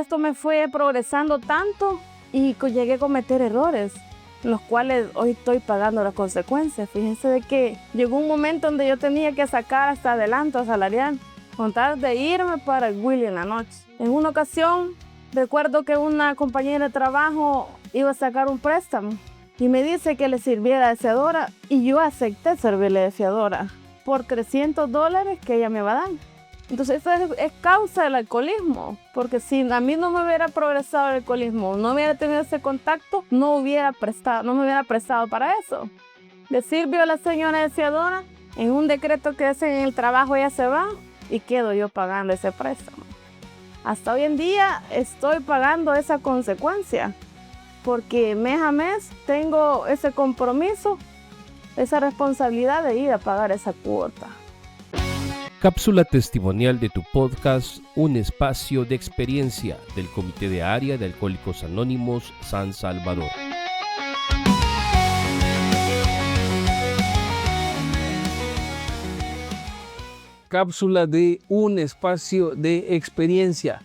esto me fue progresando tanto y llegué a cometer errores, los cuales hoy estoy pagando las consecuencias. Fíjense de que llegó un momento donde yo tenía que sacar hasta adelanto salarial, con tal de irme para el Willy en la noche. En una ocasión, recuerdo que una compañera de trabajo iba a sacar un préstamo y me dice que le sirviera de fiadora, y yo acepté servirle de fiadora por $300 que ella me va a dar. Entonces eso es causa del alcoholismo, porque si a mí no me hubiera progresado el alcoholismo, no hubiera tenido ese contacto, no me hubiera prestado para eso. Le sirvió a la señora de fiadora, en un decreto que hacen en el trabajo ella se va y quedo yo pagando ese préstamo. Hasta hoy en día estoy pagando esa consecuencia, porque mes a mes tengo ese compromiso, esa responsabilidad de ir a pagar esa cuota. Cápsula testimonial de tu podcast, un espacio de experiencia del Comité de Área de Alcohólicos Anónimos San Salvador. Cápsula de un espacio de experiencia.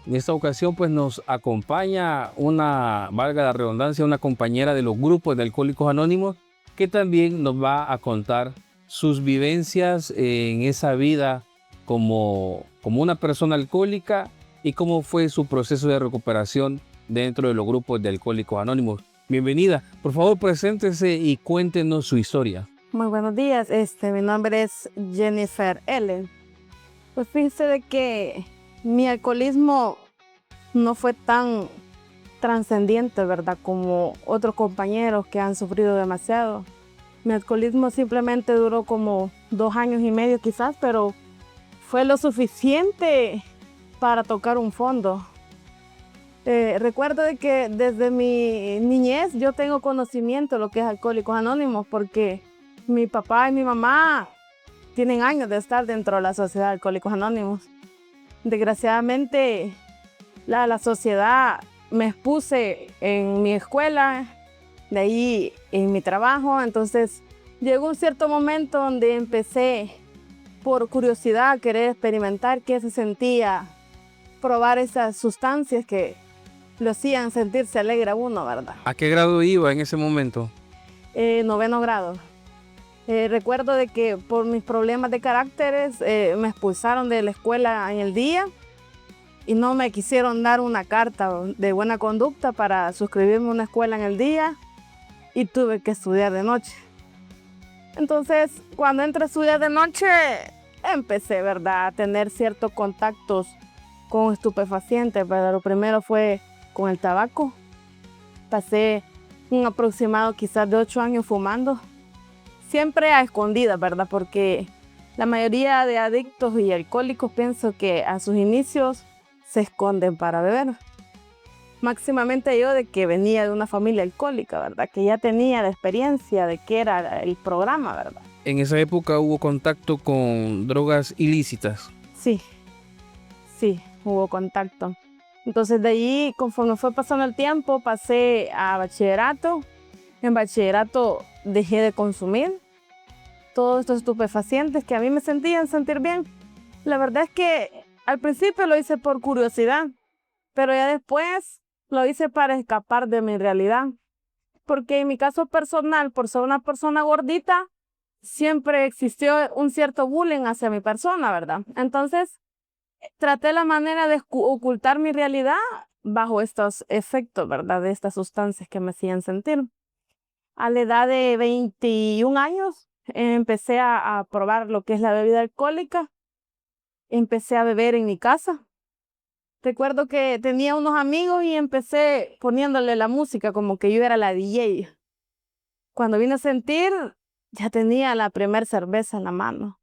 En esta ocasión pues nos acompaña valga la redundancia, una compañera de los grupos de Alcohólicos Anónimos que también nos va a contar sus vivencias en esa vida como una persona alcohólica y cómo fue su proceso de recuperación dentro de los grupos de Alcohólicos Anónimos. Bienvenida, por favor preséntese y cuéntenos su historia. Muy buenos días, mi nombre es Jennifer Ellen. Pues fíjese de que mi alcoholismo no fue tan trascendente, ¿verdad?, como otros compañeros que han sufrido demasiado. Mi alcoholismo simplemente duró como 2 años y medio quizás, pero fue lo suficiente para tocar un fondo. Recuerdo de que desde mi niñez yo tengo conocimiento de lo que es Alcohólicos Anónimos, porque mi papá y mi mamá tienen años de estar dentro de la sociedad de Alcohólicos Anónimos. Desgraciadamente, la sociedad me expuse en mi escuela, de ahí en mi trabajo. Entonces llegó un cierto momento donde empecé por curiosidad a querer experimentar qué se sentía probar esas sustancias que lo hacían sentirse alegre a uno, ¿verdad? ¿A qué grado iba en ese momento? 9º grado. Recuerdo de que por mis problemas de caracteres me expulsaron de la escuela en el día y no me quisieron dar una carta de buena conducta para suscribirme a una escuela en el día, y tuve que estudiar de noche. Entonces, cuando entré a estudiar de noche, empecé, ¿verdad?, a tener ciertos contactos con estupefacientes, ¿verdad? Lo primero fue con el tabaco. Pasé un aproximado quizás de 8 años fumando, siempre a escondidas, ¿verdad?, porque la mayoría de adictos y alcohólicos pienso que a sus inicios se esconden para beber. Máximamente yo, de que venía de una familia alcohólica, ¿verdad?, que ya tenía la experiencia de qué era el programa, ¿verdad? En esa época hubo contacto con drogas ilícitas. Sí, hubo contacto. Entonces de ahí, conforme fue pasando el tiempo, pasé a bachillerato. En bachillerato dejé de consumir todos estos estupefacientes que a mí me sentían sentir bien. La verdad es que al principio lo hice por curiosidad, pero ya después lo hice para escapar de mi realidad. Porque en mi caso personal, por ser una persona gordita, siempre existió un cierto bullying hacia mi persona, ¿verdad? Entonces, traté la manera de ocultar mi realidad bajo estos efectos, ¿verdad?, de estas sustancias que me hacían sentir. A la edad de 21 años, empecé a probar lo que es la bebida alcohólica. Empecé a beber en mi casa. Recuerdo que tenía unos amigos y empecé poniéndole la música como que yo era la DJ. Cuando vine a sentir, ya tenía la primera cerveza en la mano.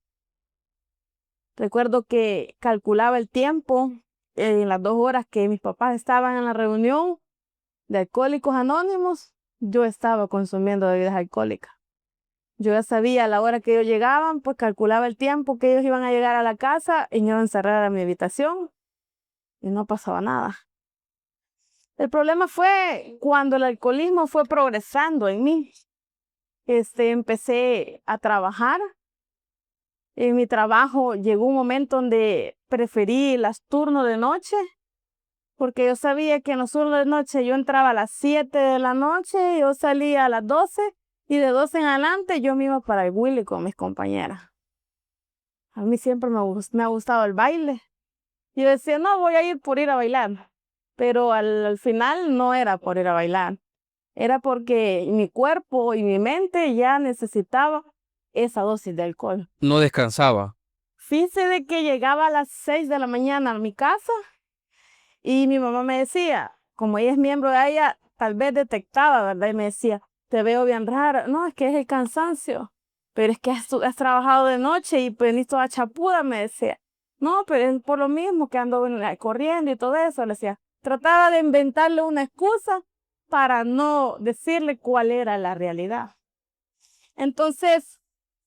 Recuerdo que calculaba el tiempo en las 2 horas que mis papás estaban en la reunión de Alcohólicos Anónimos. Yo estaba consumiendo bebidas alcohólicas. Yo ya sabía a la hora que ellos llegaban, pues calculaba el tiempo que ellos iban a llegar a la casa y me iba a encerrar a mi habitación y no pasaba nada. El problema fue cuando el alcoholismo fue progresando en mí. Empecé a trabajar. En mi trabajo llegó un momento donde preferí los turnos de noche porque yo sabía que en los turnos de noche yo entraba a las 7 de la noche, yo salía a las 12 y de 12 en adelante yo me iba para el Willy con mis compañeras. A mí siempre me ha gustado el baile. Yo decía, no, voy a ir por ir a bailar, pero al final no era por ir a bailar, era porque mi cuerpo y mi mente ya necesitaba esa dosis de alcohol. No descansaba. Fíjese de que llegaba a las 6 de la mañana a mi casa y mi mamá me decía, como ella es miembro de ella, tal vez detectaba, ¿verdad? Y me decía, te veo bien rara. No, es que es el cansancio, pero es que has trabajado de noche y venís toda chapuda, me decía. No, pero es por lo mismo que ando corriendo y todo eso, le decía. Trataba de inventarle una excusa para no decirle cuál era la realidad. Entonces,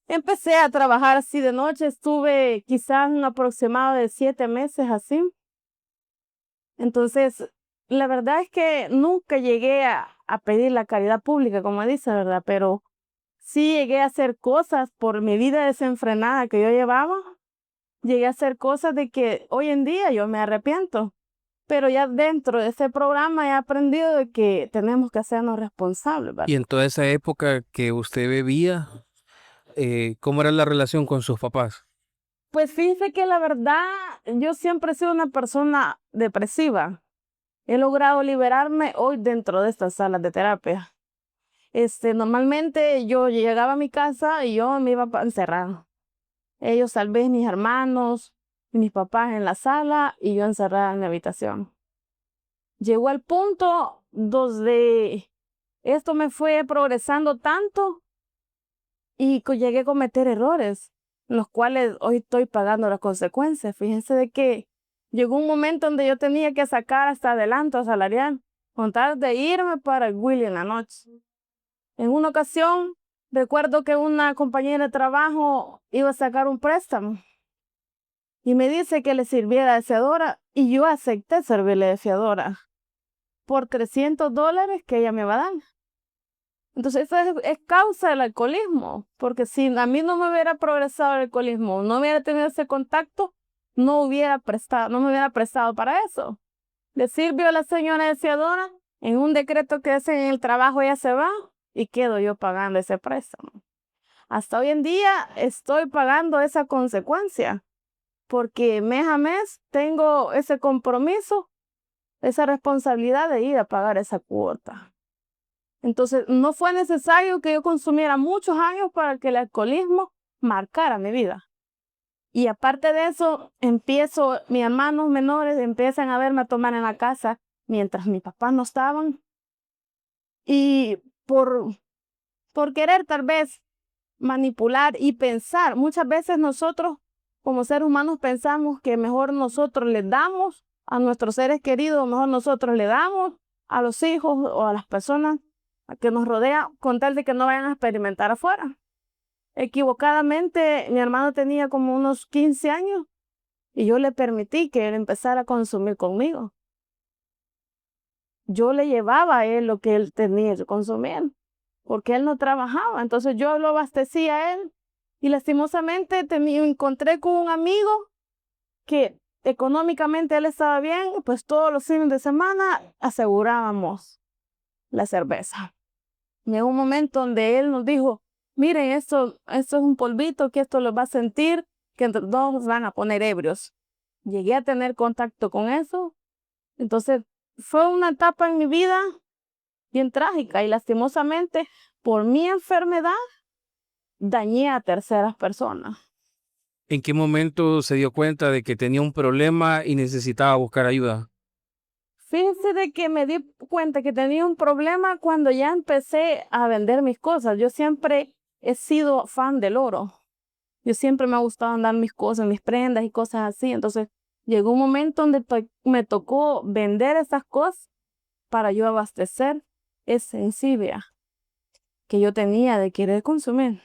empecé a trabajar así de noche, estuve quizás un aproximado de 7 meses así. Entonces, la verdad es que nunca llegué a pedir la caridad pública, como dice, ¿verdad? Pero sí llegué a hacer cosas por mi vida desenfrenada que yo llevaba. Llegué a hacer cosas de que hoy en día yo me arrepiento. Pero ya dentro de ese programa he aprendido de que tenemos que hacernos responsables, ¿verdad? Y en toda esa época que usted bebía, ¿cómo era la relación con sus papás? Pues fíjese que la verdad, yo siempre he sido una persona depresiva. He logrado liberarme hoy dentro de estas salas de terapia. Normalmente yo llegaba a mi casa y yo me iba a encerrar. Ellos, tal vez mis hermanos, mis papás en la sala y yo encerrada en la habitación. Llegó al punto donde esto me fue progresando tanto y que llegué a cometer errores, los cuales hoy estoy pagando las consecuencias. Fíjense de que llegó un momento donde yo tenía que sacar hasta adelanto salarial, con tal de irme para el Willy en la noche. En una ocasión, recuerdo que una compañera de trabajo iba a sacar un préstamo y me dice que le sirviera de fiadora y yo acepté servirle de fiadora por $300 que ella me va a dar. Entonces, eso es causa del alcoholismo, porque si a mí no me hubiera progresado el alcoholismo, no hubiera tenido ese contacto, no me hubiera prestado para eso. Le sirvió a la señora de fiadora, en un decreto que hace en el trabajo ella se va y quedo yo pagando ese préstamo. Hasta hoy en día estoy pagando esa consecuencia, porque mes a mes tengo ese compromiso, esa responsabilidad de ir a pagar esa cuota. Entonces, no fue necesario que yo consumiera muchos años para que el alcoholismo marcara mi vida. Y aparte de eso, mis hermanos menores empiezan a verme a tomar en la casa mientras mis papás no estaban. Y por querer tal vez manipular y pensar, muchas veces nosotros como seres humanos pensamos que mejor nosotros les damos a nuestros seres queridos, mejor nosotros le damos a los hijos o a las personas que nos rodean con tal de que no vayan a experimentar afuera. Equivocadamente, mi hermano tenía como unos 15 años y yo le permití que él empezara a consumir conmigo. Yo le llevaba a él lo que él tenía que consumir, porque él no trabajaba. Entonces yo lo abastecía a él y lastimosamente me encontré con un amigo que económicamente él estaba bien, pues todos los fines de semana asegurábamos la cerveza. Llegó un momento donde él nos dijo, miren, esto es un polvito que esto lo va a sentir, que entre dos van a poner ebrios. Llegué a tener contacto con eso. Entonces fue una etapa en mi vida bien trágica y lastimosamente por mi enfermedad dañé a terceras personas. ¿En qué momento se dio cuenta de que tenía un problema y necesitaba buscar ayuda? Fíjense de que me di cuenta que tenía un problema cuando ya empecé a vender mis cosas. Yo siempre he sido fan del oro. Yo siempre me ha gustado andar mis cosas, mis prendas y cosas así. Entonces llegó un momento donde me tocó vender esas cosas para yo abastecer esa envidia que yo tenía de querer consumir.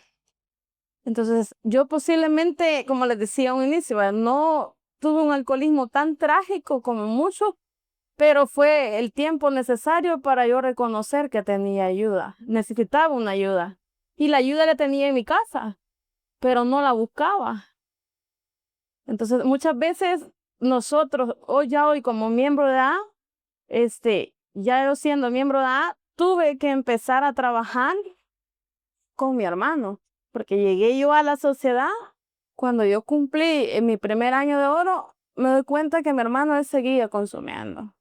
Entonces yo posiblemente, como les decía a un inicio, ¿verdad?, no tuve un alcoholismo tan trágico como muchos, pero fue el tiempo necesario para yo reconocer que tenía ayuda. Necesitaba una ayuda. Y la ayuda la tenía en mi casa, pero no la buscaba. Entonces, muchas veces nosotros, hoy como miembro de A, ya yo siendo miembro de A, tuve que empezar a trabajar con mi hermano, porque llegué yo a la sociedad, cuando yo cumplí en mi primer año de oro, me doy cuenta que mi hermano él seguía consumiendo.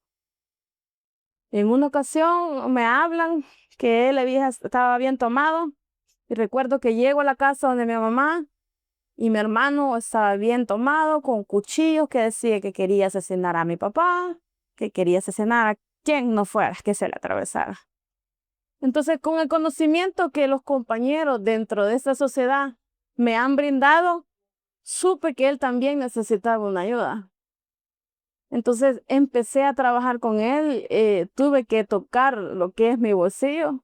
En una ocasión me hablan que estaba bien tomado, y recuerdo que llego a la casa donde mi mamá y mi hermano estaba bien tomado con cuchillos, que decía que quería asesinar a mi papá, que quería asesinar a quien no fuera que se le atravesara. Entonces, con el conocimiento que los compañeros dentro de esta sociedad me han brindado, supe que él también necesitaba una ayuda. Entonces, empecé a trabajar con él, tuve que tocar lo que es mi bolsillo,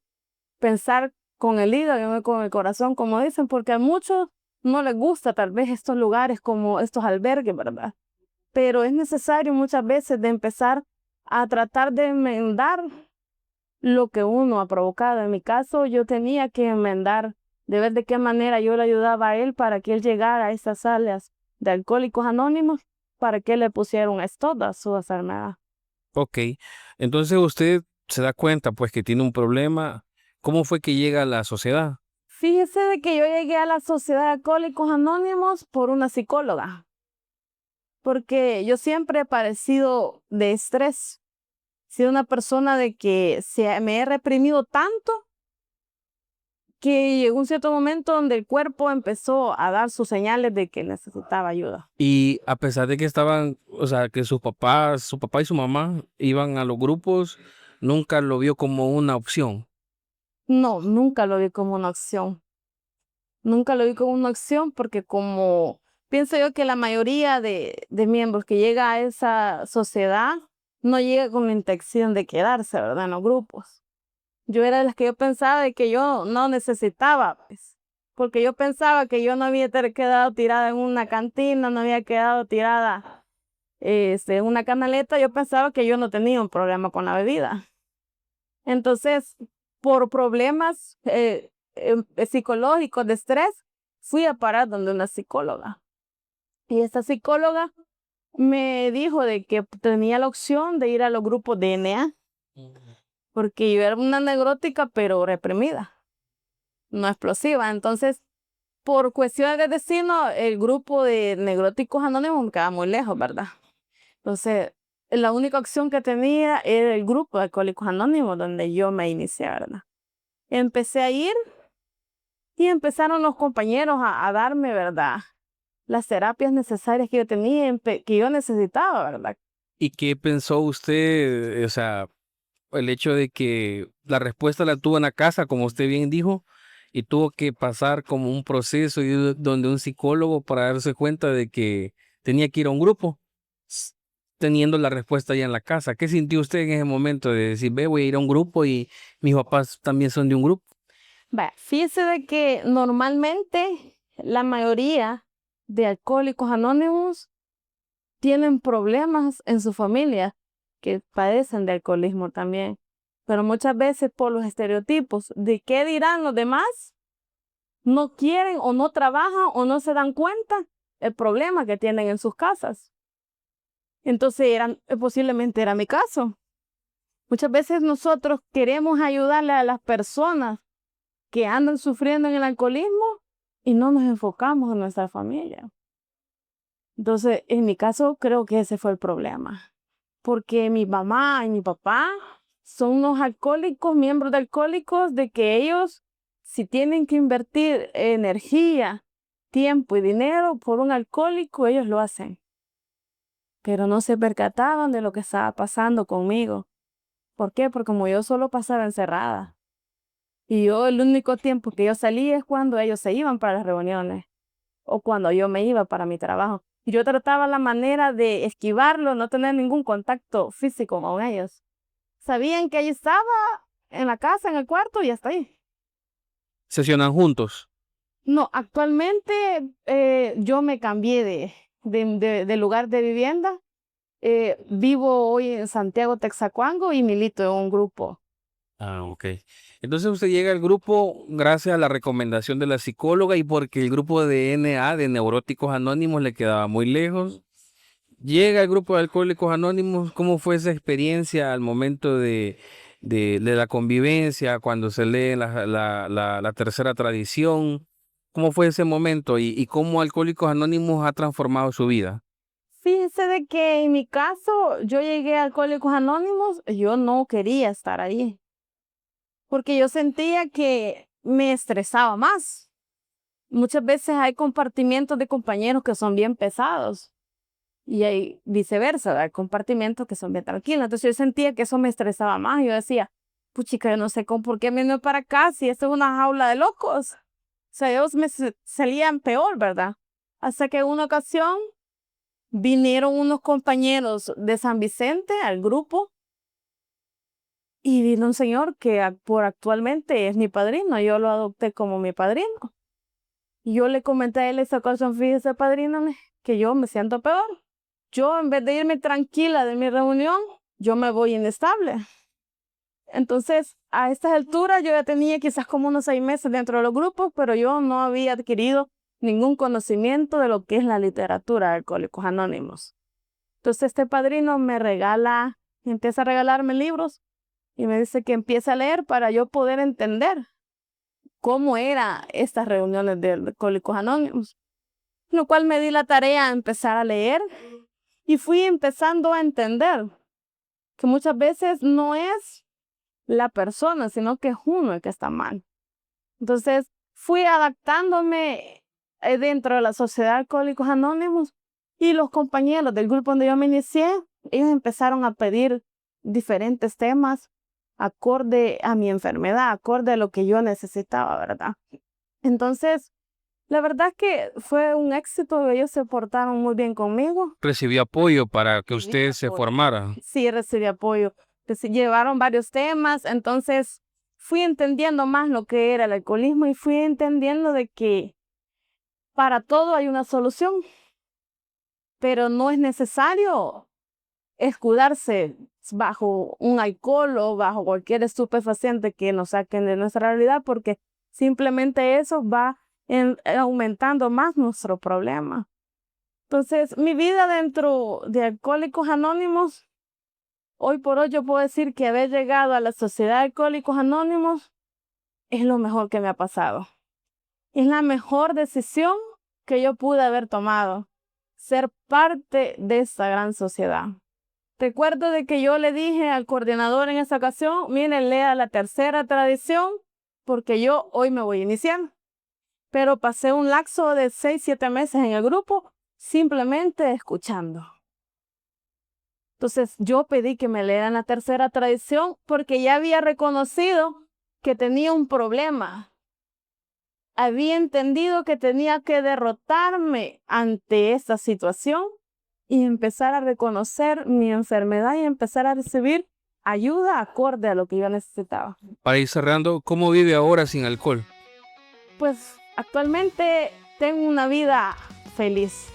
pensar con el hígado y no con el corazón, como dicen, porque a muchos no les gusta tal vez estos lugares como estos albergues, ¿verdad? Pero es necesario muchas veces de empezar a tratar de enmendar lo que uno ha provocado. En mi caso, yo tenía que enmendar, de ver de qué manera yo le ayudaba a él para que él llegara a estas salas de Alcohólicos Anónimos, para que le pusiera un stop a su enfermedad. Ok, entonces usted se da cuenta pues que tiene un problema. ¿Cómo fue que llega a la sociedad? Fíjese de que yo llegué a la Sociedad de Alcohólicos Anónimos por una psicóloga, porque yo siempre he padecido de estrés. He sido una persona de que me he reprimido tanto que llegó un cierto momento donde el cuerpo empezó a dar sus señales de que necesitaba ayuda. Y a pesar de que estaban, o sea, que su papá y su mamá iban a los grupos, nunca lo vio como una opción. No, nunca lo vi como una opción. Nunca lo vi como una opción porque como pienso yo que la mayoría de miembros que llega a esa sociedad no llega con la intención de quedarse, ¿verdad? En los grupos. Yo era de las que yo pensaba de que yo no necesitaba, pues, porque yo pensaba que yo no había quedado tirada en una cantina, no había quedado tirada en una canaleta, yo pensaba que yo no tenía un problema con la bebida. Entonces, por problemas psicológicos de estrés, fui a parar donde una psicóloga. Y esta psicóloga me dijo de que tenía la opción de ir a los grupos de NA, porque yo era una negrótica, pero reprimida, no explosiva. Entonces, por cuestiones de destino, el grupo de negróticos anónimos me quedaba muy lejos, ¿verdad? Entonces, la única opción que tenía era el grupo de Alcohólicos Anónimos, donde yo me inicié, ¿verdad? Empecé a ir y empezaron los compañeros a darme, ¿verdad? Las terapias necesarias que yo tenía, que yo necesitaba, ¿verdad? ¿Y qué pensó usted? O sea, el hecho de que la respuesta la tuvo en la casa, como usted bien dijo, y tuvo que pasar como un proceso donde un psicólogo para darse cuenta de que tenía que ir a un grupo, teniendo la respuesta ya en la casa. ¿Qué sintió usted en ese momento de decir, ve, voy a ir a un grupo y mis papás también son de un grupo? Fíjese de que normalmente la mayoría de Alcohólicos Anónimos tienen problemas en su familia que padecen de alcoholismo también. Pero muchas veces por los estereotipos de qué dirán los demás, no quieren o no trabajan o no se dan cuenta el problema que tienen en sus casas. Entonces posiblemente era mi caso. Muchas veces nosotros queremos ayudarle a las personas que andan sufriendo en el alcoholismo y no nos enfocamos en nuestra familia. Entonces, en mi caso, creo que ese fue el problema. Porque mi mamá y mi papá son unos alcohólicos, miembros de alcohólicos, de que ellos, si tienen que invertir energía, tiempo y dinero por un alcohólico, ellos lo hacen. Pero no se percataban de lo que estaba pasando conmigo. ¿Por qué? Porque como yo solo pasaba encerrada. Y yo el único tiempo que yo salía es cuando ellos se iban para las reuniones o cuando yo me iba para mi trabajo. Y yo trataba la manera de esquivarlo, no tener ningún contacto físico con ellos. Sabían que ahí estaba, en la casa, en el cuarto y hasta ahí. ¿Sesionan juntos? No, actualmente yo me cambié de lugar de vivienda. Vivo hoy en Santiago, Texacuango y milito en un grupo. Ah, ok. Entonces usted llega al grupo gracias a la recomendación de la psicóloga y porque el grupo de NA, de Neuróticos Anónimos, le quedaba muy lejos. Llega el grupo de Alcohólicos Anónimos. ¿Cómo fue esa experiencia al momento de la convivencia, cuando se lee la tercera tradición? ¿Cómo fue ese momento y cómo Alcohólicos Anónimos ha transformado su vida? Fíjese de que en mi caso, yo llegué a Alcohólicos Anónimos, yo no quería estar ahí, porque yo sentía que me estresaba más. Muchas veces hay compartimientos de compañeros que son bien pesados y hay viceversa, hay compartimentos que son bien tranquilos. Entonces yo sentía que eso me estresaba más. Yo decía, puchica, yo no sé por qué me vino para acá si esto es una jaula de locos. O sea, ellos me salían peor, ¿verdad? Hasta que en una ocasión vinieron unos compañeros de San Vicente al grupo y vino un señor que por actualmente es mi padrino. Yo lo adopté como mi padrino. Y yo le comenté a él esa ocasión, fíjese, padrino, que yo me siento peor. Yo, en vez de irme tranquila de mi reunión, yo me voy inestable. Entonces, a estas alturas, yo ya tenía quizás como unos 6 meses dentro de los grupos, pero yo no había adquirido ningún conocimiento de lo que es la literatura de Alcohólicos Anónimos. Entonces, este padrino me empieza a regalarme libros y me dice que empiece a leer para yo poder entender cómo eran estas reuniones de Alcohólicos Anónimos. Lo cual me di la tarea de empezar a leer y fui empezando a entender que muchas veces no es la persona, sino que es uno el que está mal. Entonces fui adaptándome dentro de la sociedad de Alcohólicos Anónimos y los compañeros del grupo donde yo me inicié, ellos empezaron a pedir diferentes temas acorde a mi enfermedad, acorde a lo que yo necesitaba, ¿verdad? Entonces, la verdad es que fue un éxito, ellos se portaron muy bien conmigo. ¿Recibió apoyo para que Recibí usted se apoyo. formara? Sí, recibí apoyo. Llevaron varios temas, entonces fui entendiendo más lo que era el alcoholismo y fui entendiendo de que para todo hay una solución, pero no es necesario escudarse bajo un alcohol o bajo cualquier estupefaciente que nos saquen de nuestra realidad, porque simplemente eso va aumentando más nuestro problema. Entonces, mi vida dentro de Alcohólicos Anónimos, hoy por hoy yo puedo decir que haber llegado a la Sociedad de Alcohólicos Anónimos es lo mejor que me ha pasado. Es la mejor decisión que yo pude haber tomado, ser parte de esta gran sociedad. Recuerdo de que yo le dije al coordinador en esa ocasión, miren, lea la tercera tradición, porque yo hoy me voy a iniciar. Pero pasé un lapso de 6, 7 meses en el grupo, simplemente escuchando. Entonces yo pedí que me lean la tercera tradición porque ya había reconocido que tenía un problema. Había entendido que tenía que derrotarme ante esta situación y empezar a reconocer mi enfermedad y empezar a recibir ayuda acorde a lo que yo necesitaba. Para ir cerrando, ¿cómo vive ahora sin alcohol? Pues actualmente tengo una vida feliz.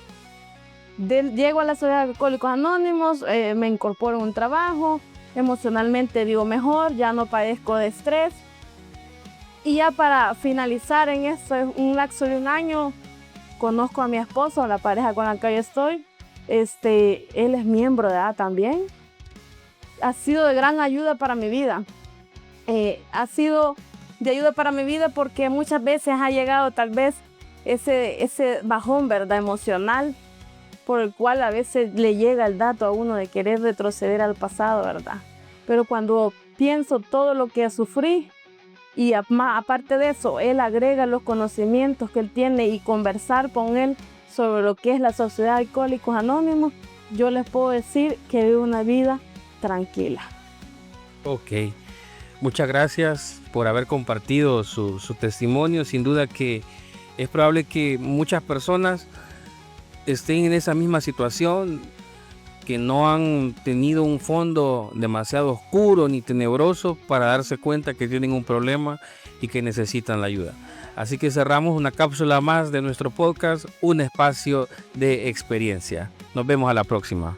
Llego a la Sociedad de Alcohólicos Anónimos, me incorporo en un trabajo, emocionalmente vivo mejor, ya no padezco de estrés. Y ya para finalizar en esto, un lapso de 1 año, conozco a mi esposo, la pareja con la que yo estoy. Él es miembro de edad también. Ha sido de gran ayuda para mi vida. Ha sido de ayuda para mi vida porque muchas veces ha llegado tal vez ese bajón, ¿verdad?, emocional, por el cual a veces le llega el dato a uno de querer retroceder al pasado, ¿verdad? Pero cuando pienso todo lo que sufrí y aparte de eso, él agrega los conocimientos que él tiene y conversar con él sobre lo que es la Sociedad de Alcohólicos Anónimos, yo les puedo decir que vivo una vida tranquila. Ok, muchas gracias por haber compartido su testimonio. Sin duda que es probable que muchas personas estén en esa misma situación, que no han tenido un fondo demasiado oscuro ni tenebroso para darse cuenta que tienen un problema y que necesitan la ayuda. Así que cerramos una cápsula más de nuestro podcast, Un Espacio de Experiencia. Nos vemos a la próxima.